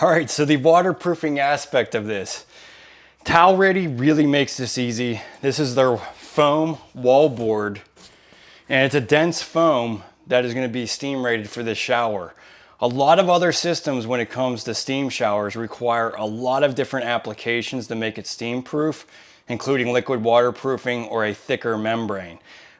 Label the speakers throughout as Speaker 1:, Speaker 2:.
Speaker 1: All right, so the waterproofing aspect of this. Tile Redi really makes this easy. This is their foam wall board, and it's a dense foam that is going to be steam rated for this shower. A lot of other systems when it comes to steam showers require a lot of different applications to make it steam proof, including liquid waterproofing or a thicker membrane.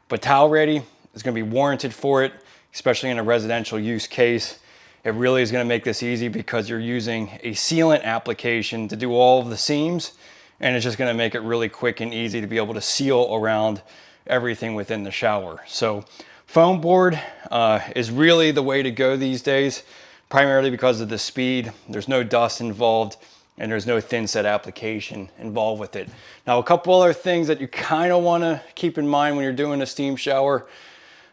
Speaker 1: But Tile Redi is going to be warranted for it, especially in a residential use case. It really is going to make this easy because you're using a sealant application to do all of the seams, and it's just going to make it really quick and easy to be able to seal around everything within the shower. So foam board is really the way to go these days, primarily because of the speed. There's no dust involved, and there's no thin set application involved with it. Now, a couple other things that you kind of want to keep in mind when you're doing a steam shower.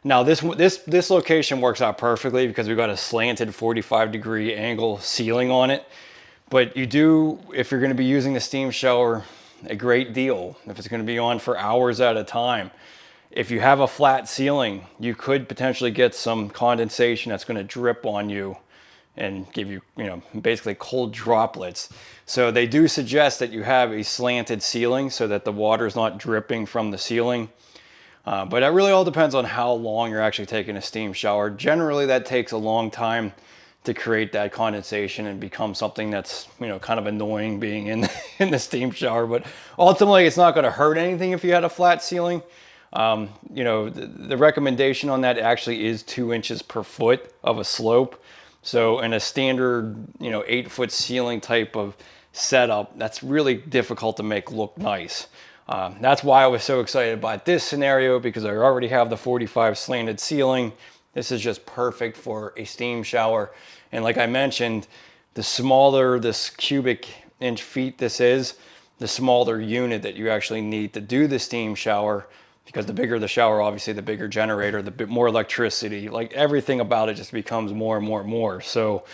Speaker 1: Now, this location works out perfectly because we've got a slanted 45-degree angle ceiling on it. But you do, if you're going to be using the steam shower a great deal, if it's going to be on for hours at a time, if you have a flat ceiling, you could potentially get some condensation that's going to drip on you and give you, basically cold droplets. So they do suggest that you have a slanted ceiling so that the water is not dripping from the ceiling. But it really all depends on how long you're actually taking a steam shower. Generally, that takes a long time to create that condensation and become something that's, kind of annoying being in the steam shower. But ultimately, it's not going to hurt anything if you had a flat ceiling. The recommendation on that actually is 2 inches per foot of a slope. So in a standard, 8-foot ceiling type of setup, that's really difficult to make look nice. That's why I was so excited about this scenario, because I already have the 45 slanted ceiling. This is just perfect for a steam shower. And like I mentioned, the smaller this cubic inch feet this is, the smaller unit that you actually need to do the steam shower, because the bigger the shower, obviously the bigger generator, the bit more electricity, like everything about it just becomes more and more and more. So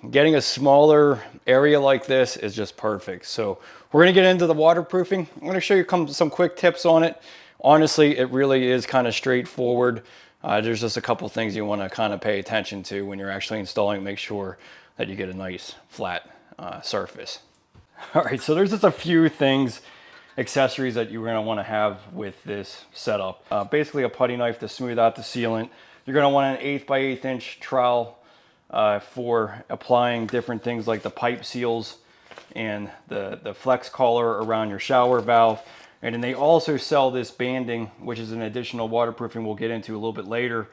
Speaker 1: getting a smaller area like this is just perfect. So we're going to get into the waterproofing. I'm going to show you some quick tips on it. Honestly, it really is kind of straightforward. There's just a couple things you want to kind of pay attention to when you're actually installing. Make sure that you get a nice flat surface. All right, so there's just a few things, accessories that you're going to want to have with this setup. Basically a putty knife to smooth out the sealant. You're going to want an 8 by 8 inch trowel for applying different things like the pipe seals and the flex collar around your shower valve. And then they also sell this banding, which is an additional waterproofing we'll get into a little bit later.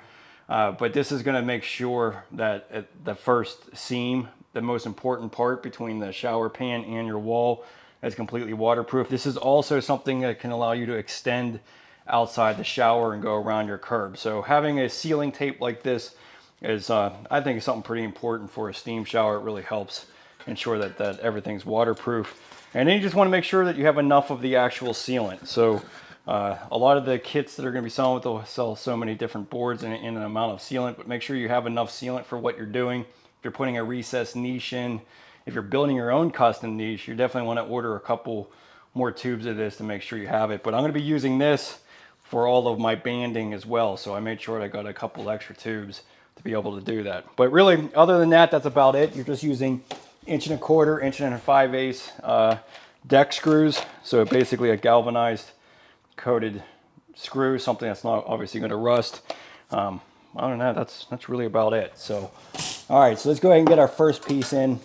Speaker 1: But this is going to make sure that the first seam, the most important part between the shower pan and your wall, is completely waterproof. This is also something that can allow you to extend outside the shower and go around your curb. So having a sealing tape like this is, I think, something pretty important for a steam shower. It really helps ensure that everything's waterproof. And then you just want to make sure that you have enough of the actual sealant. So a lot of the kits that are going to be selling, they'll sell so many different boards and an amount of sealant, but make sure you have enough sealant for what you're doing. If you're putting a recessed niche in, if you're building your own custom niche, you definitely want to order a couple more tubes of this to make sure you have it. But I'm going to be using this for all of my banding as well. So I made sure I got a couple extra tubes to be able to do that. But really, other than that, that's about it. You're just using 1 1/4 inch, 1 5/8 deck screws. So basically a galvanized coated screw, something that's not obviously going to rust. Other than that, that's really about it. So, all right, so let's go ahead and get our first piece in.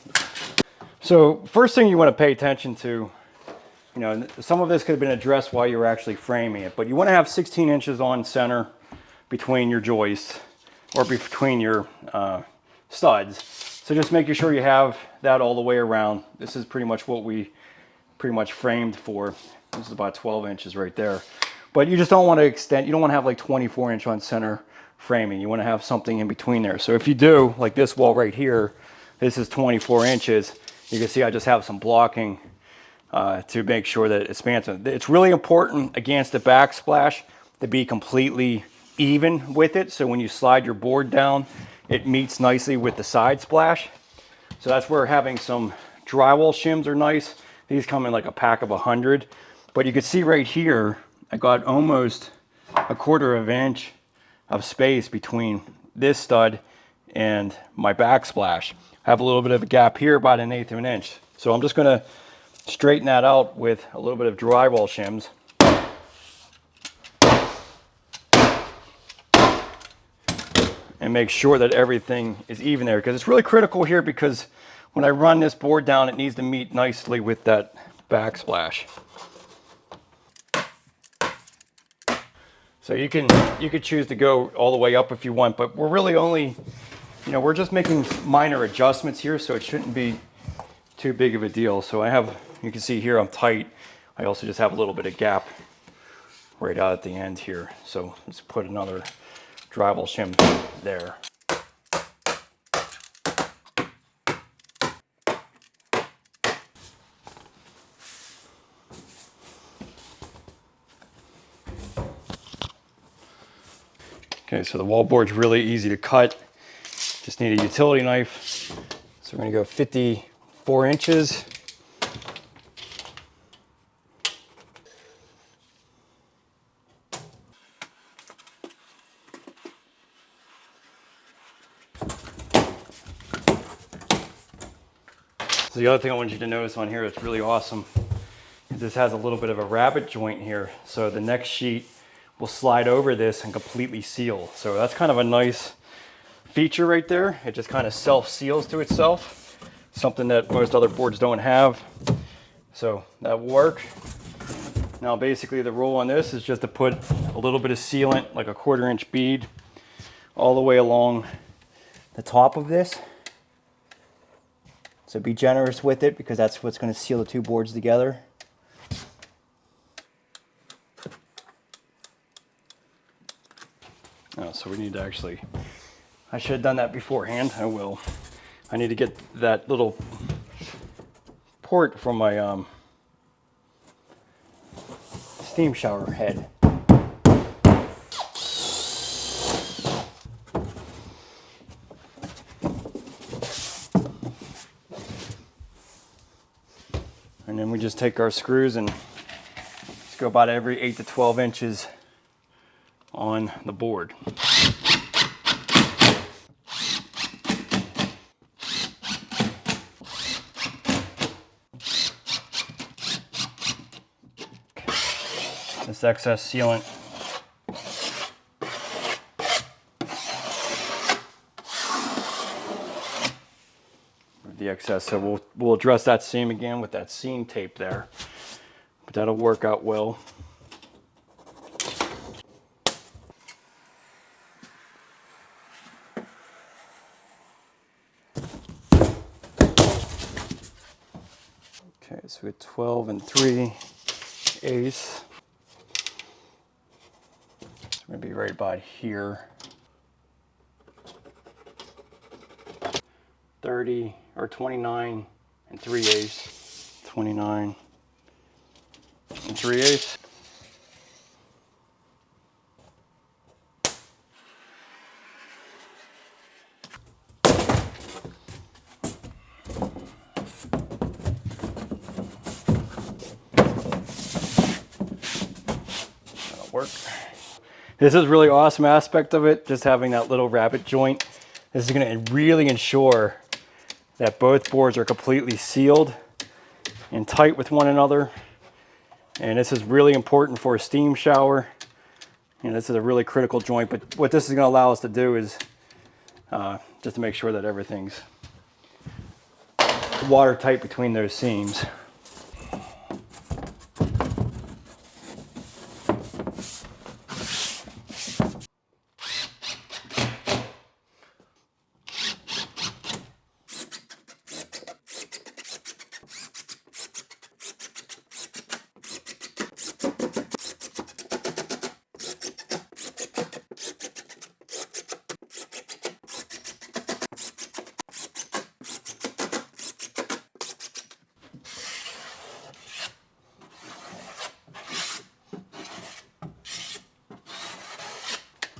Speaker 1: So first thing you want to pay attention to, some of this could have been addressed while you were actually framing it, but you want to have 16 inches on center between your joists or between your studs. So just making sure you have that all the way around. This is pretty much what we framed for. This is about 12 inches right there. But you just don't want to extend, you don't want to have like 24 inch on center framing. You want to have something in between there. So if you do, like this wall right here, this is 24 inches. You can see I just have some blocking to make sure that it spans. It's really important against the backsplash to be completely even with it. So when you slide your board down, it meets nicely with the side splash. So that's where having some drywall shims are nice. These come in like a pack of 100. But you can see right here, I got almost 1/4 inch of space between this stud and my backsplash. I have a little bit of a gap here, about 1/8 of an inch. So I'm just going to straighten that out with a little bit of drywall shims. And make sure that everything is even there, because it's really critical here, because when I run this board down, it needs to meet nicely with that backsplash. So you could choose to go all the way up if you want, but we're really only, we're just making minor adjustments here, so it shouldn't be too big of a deal. So I have, you can see here I'm tight. I also just have a little bit of gap right out at the end here. So let's put another drywall shim there. Okay, so the wall board's really easy to cut. Just need a utility knife. So we're gonna go 54 inches. So the other thing I want you to notice on here that's really awesome is this has a little bit of a rabbet joint here. So the next sheet will slide over this and completely seal. So that's kind of a nice feature right there. It just kind of self-seals to itself, something that most other boards don't have. So that will work. Now basically the rule on this is just to put a little bit of sealant, like a 1/4 inch bead, all the way along the top of this. So be generous with it, because that's what's going to seal the two boards together. Oh, so we need to actually, I should have done that beforehand. I will. I need to get that little port from my steam shower head. And then we just take our screws and just go about every 8 to 12 inches on the board. This excess sealant the excess, so we'll address that seam again with that seam tape there, but that'll work out well. Okay, so we have 12 3/8. So we're gonna be right about here. 30 or 29 3/8. 29 3/8. That'll work. This is really awesome aspect of it, just having that little rabbet joint. This is going to really ensure that both boards are completely sealed and tight with one another. And this is really important for a steam shower. And this is a really critical joint, but what this is going to allow us to do is just to make sure that everything's watertight between those seams.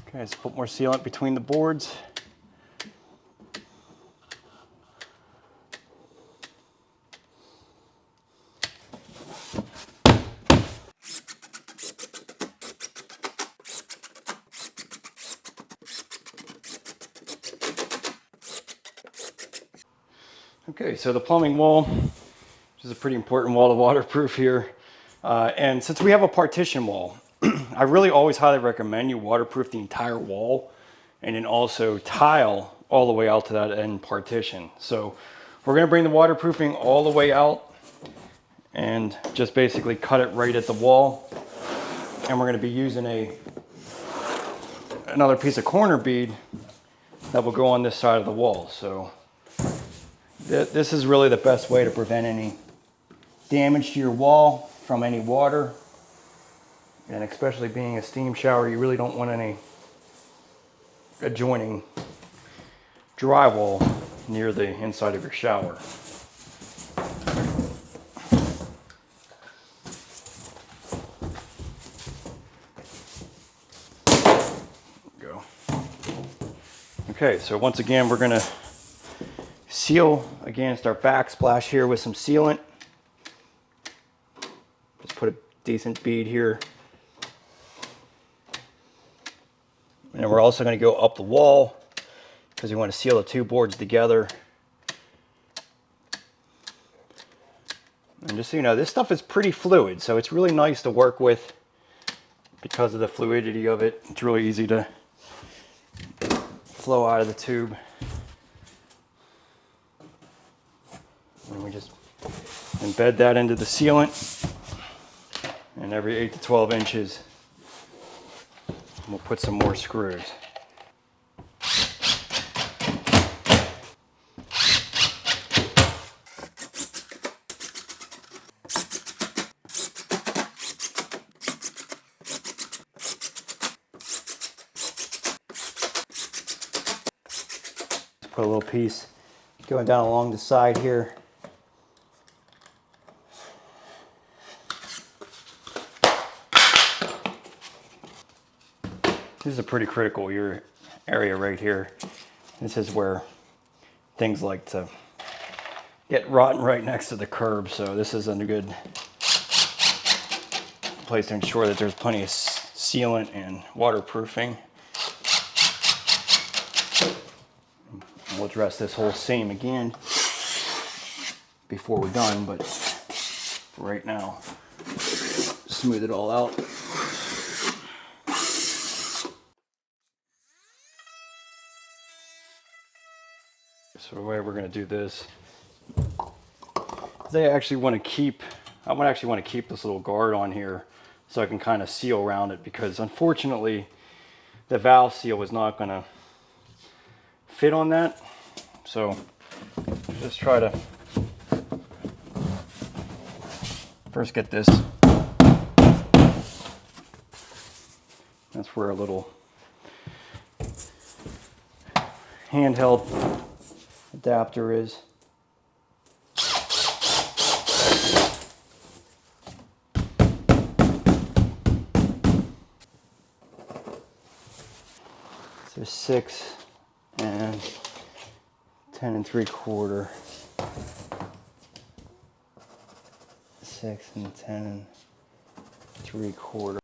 Speaker 1: Okay, let's put more sealant between the boards. Okay, so the plumbing wall, which is a pretty important wall to waterproof here. And since we have a partition wall, I really always highly recommend you waterproof the entire wall and then also tile all the way out to that end partition. So we're gonna bring the waterproofing all the way out and just basically cut it right at the wall. And we're gonna be using another piece of corner bead that will go on this side of the wall. So this is really the best way to prevent any damage to your wall from any water. And especially being a steam shower, you really don't want any adjoining drywall near the inside of your shower. Go. Okay, so once again, we're gonna seal against our backsplash here with some sealant. Just put a decent bead here. And we're also going to go up the wall because we want to seal the two boards together. And just so you know, this stuff is pretty fluid, so it's really nice to work with because of the fluidity of it. It's really easy to flow out of the tube. And we just embed that into the sealant. And every 8 to 12 inches, we'll put some more screws. Put a little piece going down along the side here. This is a pretty critical area right here. This is where things like to get rotten right next to the curb, so this is a good place to ensure that there's plenty of sealant and waterproofing. We'll address this whole seam again before we're done, but for right now, smooth it all out. So the way we're going to do this, I actually want to keep this little guard on here so I can kind of seal around it, because unfortunately the valve seal is not going to fit on that. So just try to first get this. That's where a little handheld adapter is. So 6 and 10 3/4. 6 and 10 3/4.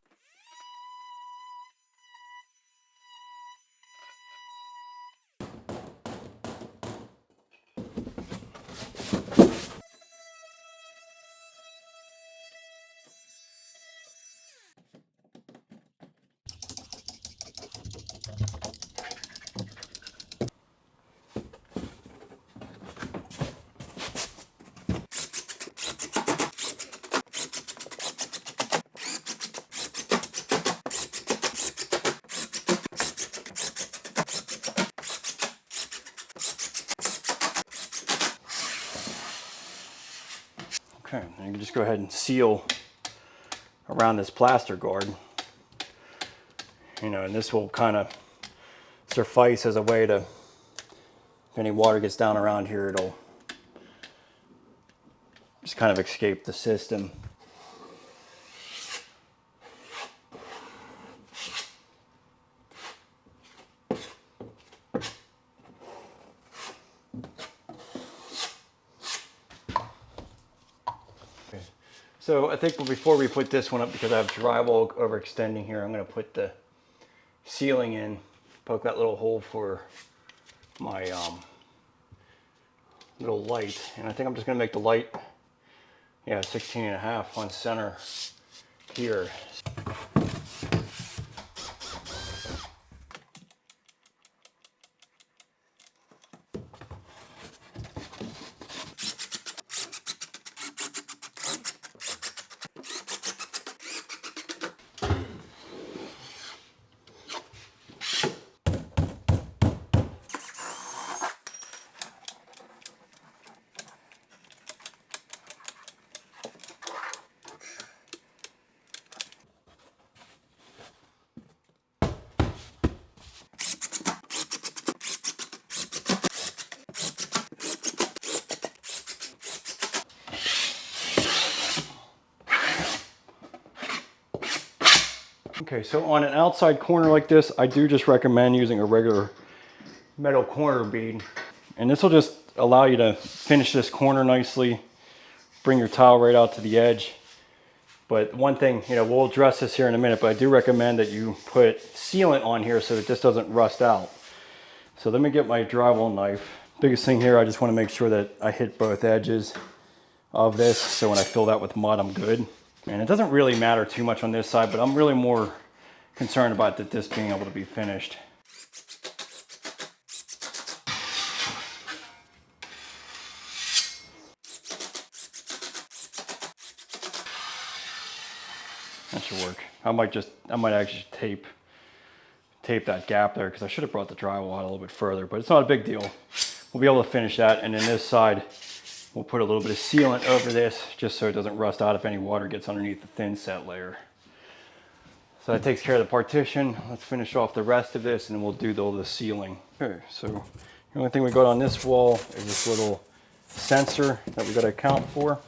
Speaker 1: Okay, and you can just go ahead and seal around this plaster guard. You know, and this will kind of suffice as a way to, if any water gets down around here, it'll just kind of escape the system. So I think before we put this one up, because I have drywall overextending here, I'm going to put the ceiling in, poke that little hole for my little light, and I think I'm just gonna make the light, yeah, 16.5 on center here. Okay, so on an outside corner like this, I do just recommend using a regular metal corner bead. And this will just allow you to finish this corner nicely, bring your tile right out to the edge. But one thing, you know, we'll address this here in a minute, but I do recommend that you put sealant on here so that this doesn't rust out. So let me get my drywall knife. Biggest thing here, I just want to make sure that I hit both edges of this, so when I fill that with mud, I'm good. And it doesn't really matter too much on this side, but I'm really more concerned about this being able to be finished. That should work. I might actually tape that gap there, because I should have brought the drywall out a little bit further, but it's not a big deal. We'll be able to finish that, and then this side, we'll put a little bit of sealant over this just so it doesn't rust out if any water gets underneath the thin set layer. So that takes care of the partition. Let's finish off the rest of this and then we'll do all the ceiling. Okay, so the only thing we got on this wall is this little sensor that we got to account for.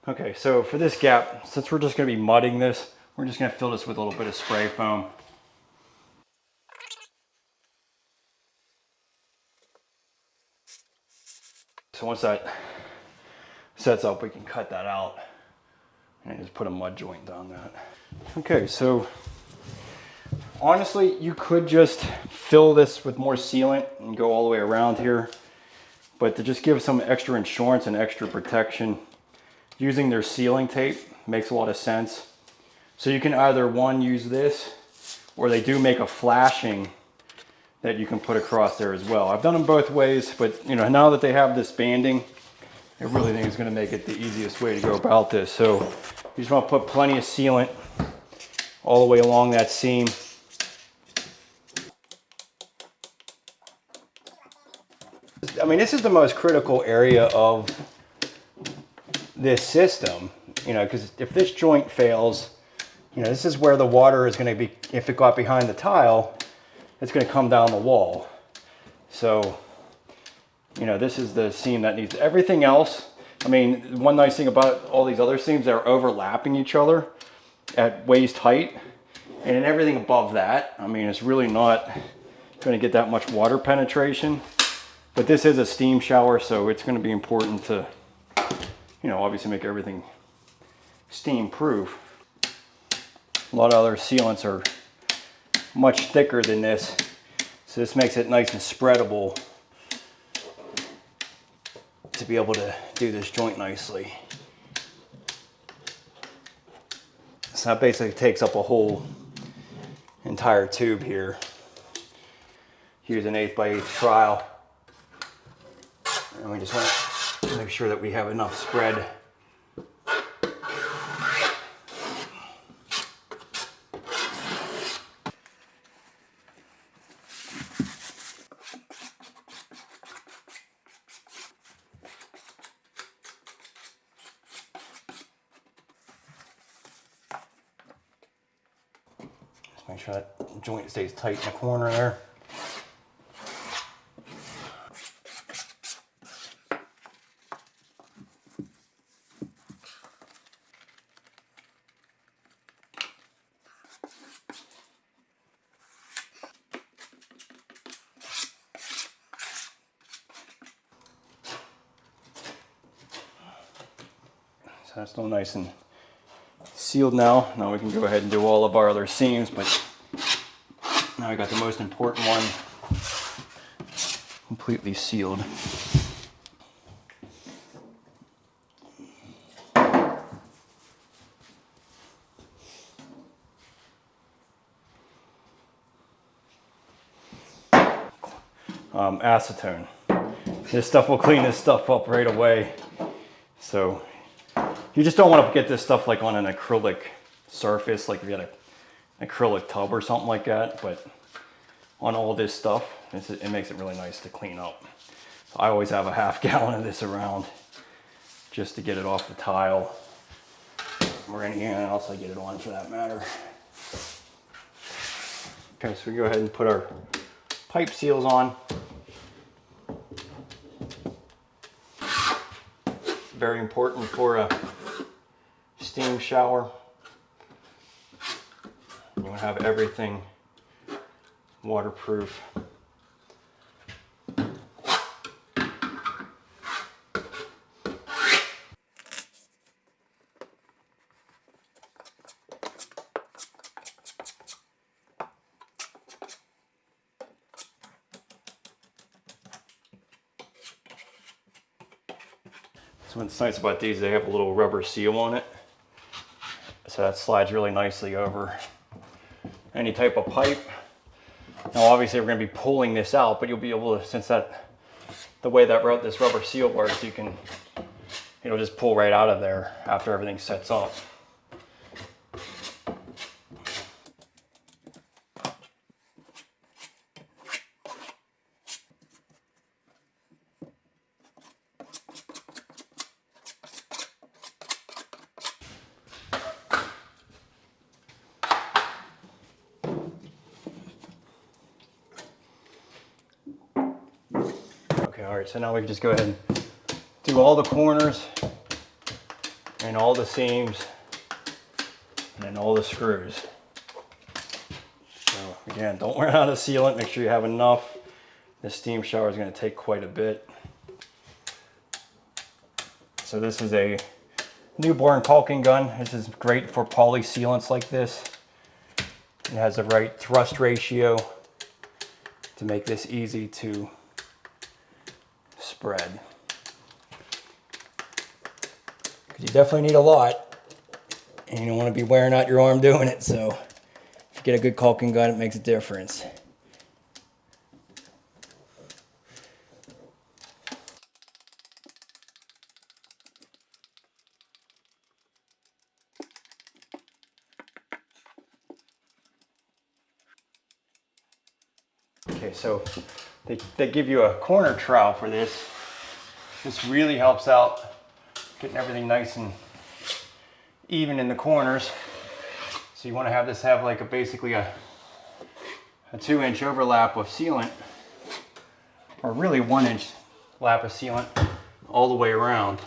Speaker 1: Okay, so for this gap, since we're just going to be mudding this, we're just going to fill this with a little bit of spray foam. So once that sets up, we can cut that out and just put a mud joint down that. Okay, so honestly, you could just fill this with more sealant and go all the way around here, but to just give some extra insurance and extra protection, using their sealing tape makes a lot of sense. So you can either use this, or they do make a flashing that you can put across there as well. I've done them both ways, but you know, now that they have this banding, I really think it's going to make it the easiest way to go about this. So you just want to put plenty of sealant all the way along that seam. I mean, this is the most critical area of this system, you know, because if this joint fails, you know, this is where the water is going to be, if it got behind the tile, it's going to come down the wall. So, you know, this is the seam that needs everything else. I mean, one nice thing about all these other seams, they're overlapping each other at waist height, and in everything above that, I mean, it's really not going to get that much water penetration. But this is a steam shower, so it's going to be important to, you know, obviously make everything steam proof. A lot of other sealants are much thicker than this, so this makes it nice and spreadable to be able to do this joint nicely. So that basically takes up a hole entire tube here. Use an 8x8 trowel. And we just want to make sure that we have enough spread. Just make sure that joint stays tight in the corner there. So that's still nice and sealed now. Now we can go ahead and do all of our other seams, but now I got the most important one completely sealed. Acetone. This stuff will clean this stuff up right away. So you just don't want to get this stuff like on an acrylic surface, like if you had an acrylic tub or something like that, but on all this stuff, it makes it really nice to clean up. So I always have a half gallon of this around just to get it off the tile or anything else I get it on for that matter. Okay, so we go ahead and put our pipe seals on. Very important for a steam shower. You want to have everything waterproof. So what's nice about these, they have a little rubber seal on it. So that slides really nicely over any type of pipe. Now obviously we're going to be pulling this out, but you'll be able to, since the way that this rubber seal works, it'll just pull right out of there after everything sets up. Okay, all right, so now we can just go ahead and do all the corners and all the seams and then all the screws. So again, don't run out of sealant, make sure you have enough. This steam shower is going to take quite a bit. So this is a newborn caulking gun. This is great for poly sealants like this. It has the right thrust ratio to make this easy to spread. Because you definitely need a lot, and you don't want to be wearing out your arm doing it. So if you get a good caulking gun, it makes a difference. Okay, so they give you a corner trowel for this. This really helps out getting everything nice and even in the corners. So you want to have this have like basically a 2-inch overlap of sealant, or really 1-inch lap of sealant all the way around.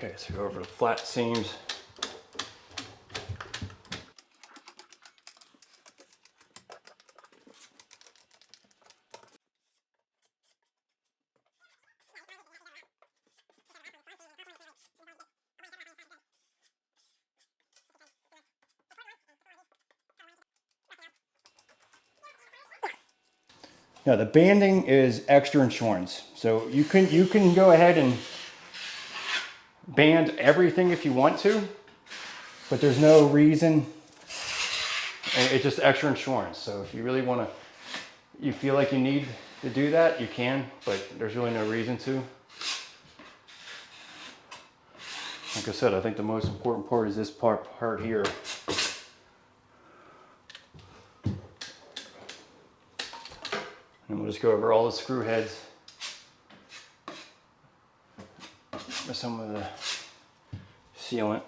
Speaker 1: Okay, so go over the flat seams. Now the banding is extra insurance. So you can go ahead and band everything if you want to, but there's no reason. It's just extra insurance. So if you really want to, you feel like you need to do that, you can, but there's really no reason to. Like I said, I think the most important part is this part here. And we'll just go over all the screw heads with some of the sealant.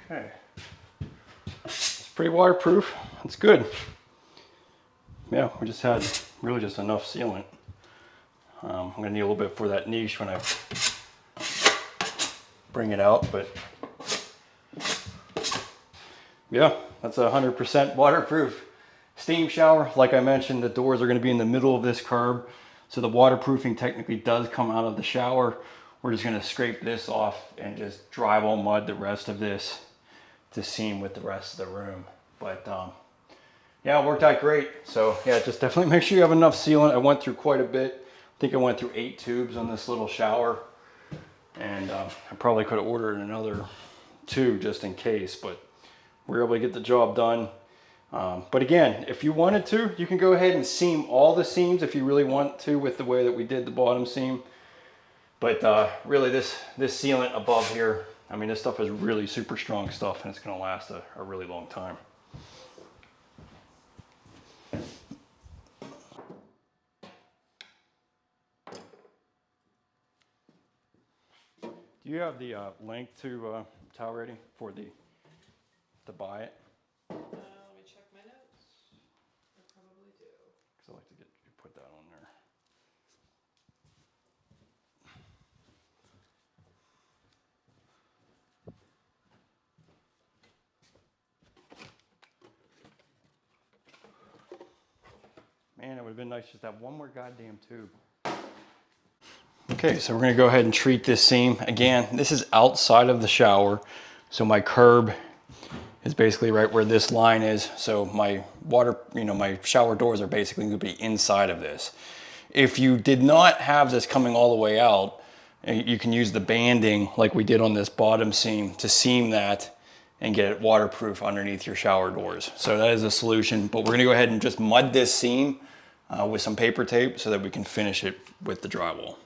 Speaker 1: Okay, it's pretty waterproof. It's good. Yeah, we just had really just enough sealant. I'm gonna need a little bit for that niche when I bring it out, but yeah, that's 100% waterproof steam shower. Like I mentioned, the doors are gonna be in the middle of this curb, so the waterproofing technically does come out of the shower. We're just gonna scrape this off and just drywall mud the rest of this to seam with the rest of the room. But yeah, it worked out great. So yeah, just definitely make sure you have enough sealant. I went through quite a bit. I think I went through 8 tubes on this little shower, and I probably could have ordered another 2 just in case, but we were able to get the job done. But again, if you wanted to, you can go ahead and seam all the seams if you really want to with the way that we did the bottom seam. But really this sealant above here, I mean, this stuff is really super strong stuff, and it's gonna last a really long time. Do you have the link to Tile Redi for to buy it?
Speaker 2: Let me check my notes. I probably do.
Speaker 1: Because I like to get you put that on there. Man, it would have been nice just to have one more goddamn tube. Okay, so we're gonna go ahead and treat this seam. Again, this is outside of the shower. So my curb is basically right where this line is. So my water, my shower doors are basically gonna be inside of this. If you did not have this coming all the way out, you can use the banding like we did on this bottom seam to seam that and get it waterproof underneath your shower doors. So that is a solution, but we're gonna go ahead and just mud this seam with some paper tape so that we can finish it with the drywall.